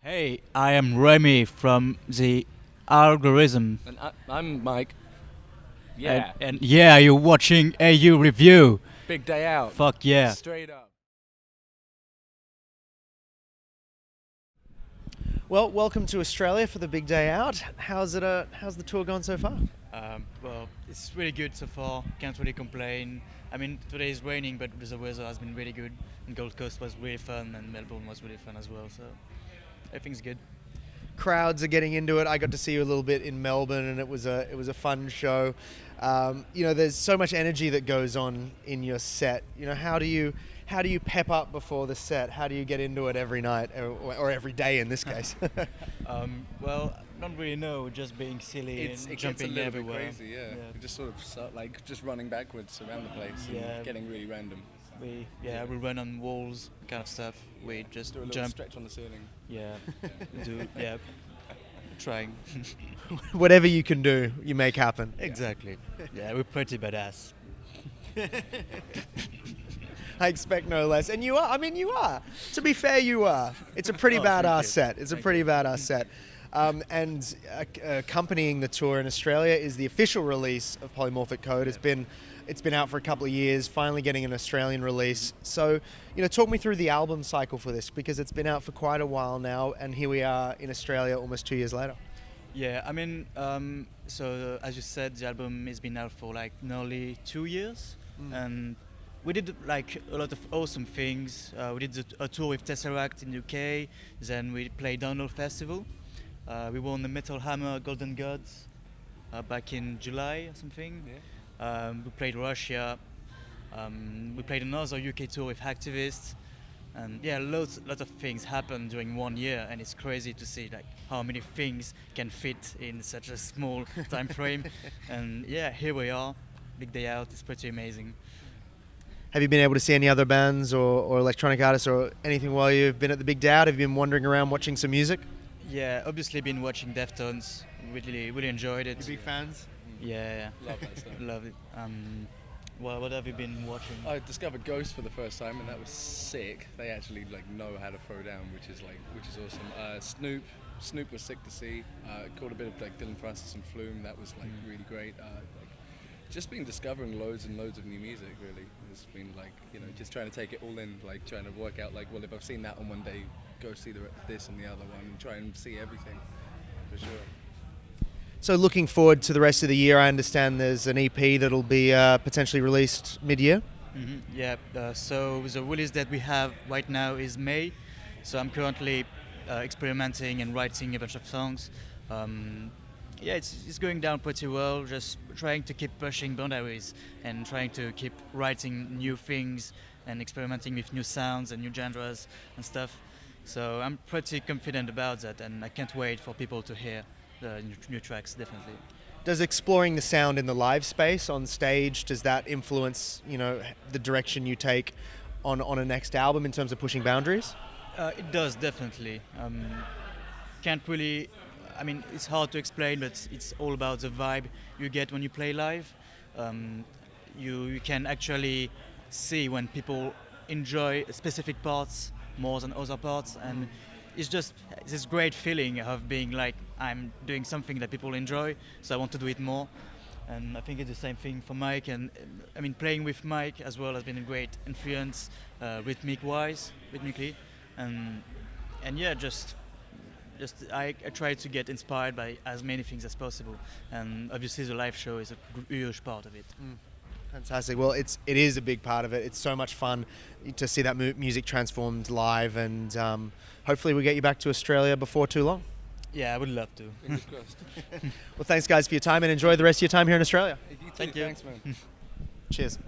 Hey, I am Remy from the algorithm. And I'm Mike. And yeah, you're watching AU Review. Big day out. Fuck yeah. Straight up. Well, welcome to Australia for the big day out. How's the tour gone so far? Well, it's really good so far. Can't really complain. I mean, today is raining, but the weather has been really good. And Gold Coast was really fun, and Melbourne was really fun as well. So everything's good. Crowds are getting into it. I got to see you a little bit in Melbourne, and it was a fun show. There's so much energy that goes on in your set. How do you pep up before the set? How do you get into it every night or every day in this case? Well, I don't really know. Just being silly and It jumping gets a little everywhere. bit crazy, yeah. We just sort of just running backwards around the place and getting really random. We run on walls, kind of stuff. We just Do a little jump. stretch on the ceiling. Yeah, trying. Whatever you can do, you make happen. Exactly. Yeah, we're pretty badass. I expect no less. And you are. I mean, you are. To be fair, you are. It's a pretty badass set. It's a pretty badass set. And accompanying the tour in Australia is the official release of Polymorphic Code. It's been out for a couple of years, finally getting an Australian release. So, talk me through the album cycle for this, because it's been out for quite a while now, and here we are in Australia almost 2 years later. Yeah, I mean, so as you said, the album has been out for like nearly 2 years, and we did like a lot of awesome things. We did a tour with Tesseract in UK, then we played Download Festival. We won the Metal Hammer Golden Gods back in July or something. Yeah. We played Russia. We played another UK tour with Hacktivists. And yeah, lots of things happened during 1 year, and it's crazy to see like how many things can fit in such a small time frame. And yeah, here we are, big day out. It's pretty amazing. Have you been able to see any other bands or electronic artists or anything while you've been at the big day out? Have you been wandering around watching some music? Yeah, obviously been watching Deftones. Really enjoyed it. You big fans? Yeah, Love that stuff. love it. Well, what have you been watching? I discovered Ghost for the first time, and that was sick. They actually know how to throw down, which is awesome. Snoop was sick to see. Caught a bit of Dylan Francis and Flume. That was really great. Just been discovering loads and loads of new music. Really, it's been just trying to take it all in, trying to work out well, if I've seen that on one day, go see this and the other one, and try and see everything for sure. So looking forward to the rest of the year, I understand there's an EP that'll be potentially released mid-year. Mm-hmm. Yeah, so the release that we have right now is May. So I'm currently experimenting and writing a bunch of songs. It's going down pretty well, just trying to keep pushing boundaries and trying to keep writing new things and experimenting with new sounds and new genres and stuff. So I'm pretty confident about that, and I can't wait for people to hear the new tracks, definitely. Does exploring the sound in the live space on stage, does that influence, the direction you take on a next album in terms of pushing boundaries? It does, definitely. Can't really, it's hard to explain, but it's all about the vibe you get when you play live. You can actually see when people enjoy specific parts more than other parts, and it's just this great feeling of being like, I'm doing something that people enjoy, so I want to do it more. And I think it's the same thing for Mike, and playing with Mike as well has been a great influence rhythmically, and yeah, just I try to get inspired by as many things as possible, and obviously the live show is a huge part of it. Fantastic. Well, it is a big part of it. It's so much fun to see that music transformed live, and hopefully we get you back to Australia before too long. Yeah, I would love to. Fingers crossed. Well, thanks guys for your time, and enjoy the rest of your time here in Australia. Thank you. Thanks, man. Cheers.